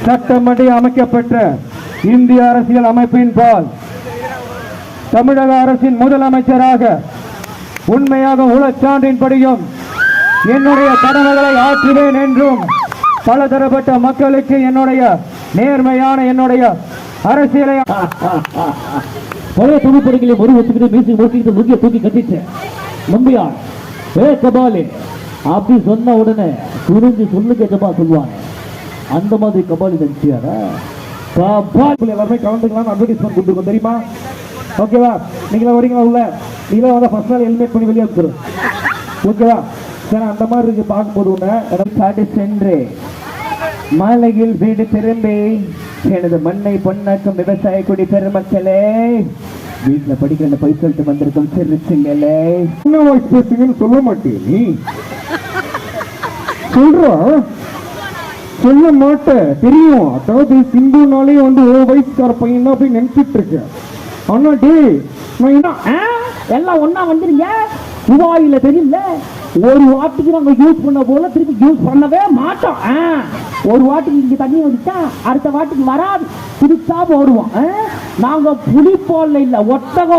சட்டமன்ற அமைக்கப்பெற்ற இந்திய அரசியல் அமைப்பின் பால் தமிழக அரசின் முதலமைச்சராக உண்மையாக உளச்சான்றின்படியும் என்னுடைய கடமைகளை ஆற்றுவேன் என்றும் பலதரப்பட்ட மக்களுக்கு என்னுடைய நேர்மையான என்னுடைய அரசியலை பழைய தொகுப்படைகளை ஒரு வச்சுக்கிட்டு மீசி முடிச்சுக்கிட்டு முக்கிய தூக்கி கட்டிட்டு நம்பியார் கபாலி அப்படி சொன்ன உடனே துணிஞ்சு சொல்லு கேட்டமா சொல்லுவாங்க. அந்த மாதிரி கபாலி நினைச்சியாரா? எல்லாருமே கலந்துக்கலாம் அட்வர்டைஸ்மெண்ட் கொடுத்துருக்கோம் தெரியுமா? ஓகேவா? நீங்களா வரீங்களா? உள்ள நீங்களா வந்தா ஃபர்ஸ்ட் நாள் ஹெல்மெட் பண்ணி வெளியே வந்துடும். ஓகேவா? சரி, அந்த மாதிரி இருக்கு பார்க்கும்போது உன்னை சென்று மாலையில் வீடு திரும்பி எனது மண்ணை பொன்னாக்கும் விவசாய குடி பெருமக்களே, வீட்டுல படிக்கிற போய் சொல்லிட்டு வந்திருக்கோம் சிரிச்சுங்களே. என்ன வாய்ஸ் பேசுங்கன்னு சொல்ல மாட்டே நீ? சொல்ல மாட்டேன் தெரியும். அதாவது சிம்புனாலே வயசுக்கார பையன் தான் போய் நினைச்சிட்டு இருக்கேன். ஆனா டே எல்லாம் ஒன்னா வந்துருங்க. துபாயில தெரியல, ஒரு வாட்டிக்கு நாங்க யூஸ் பண்ண போல திருப்பி யூஸ் பண்ணவே மாட்டோம். ஒரு வாட்டிக்கு இங்க தண்ணி வந்துச்சா அடுத்த வாட்டிக்கு வராது, திருச்சா போடுவோம். நாங்க புலி போல இல்ல, ஒட்டகம்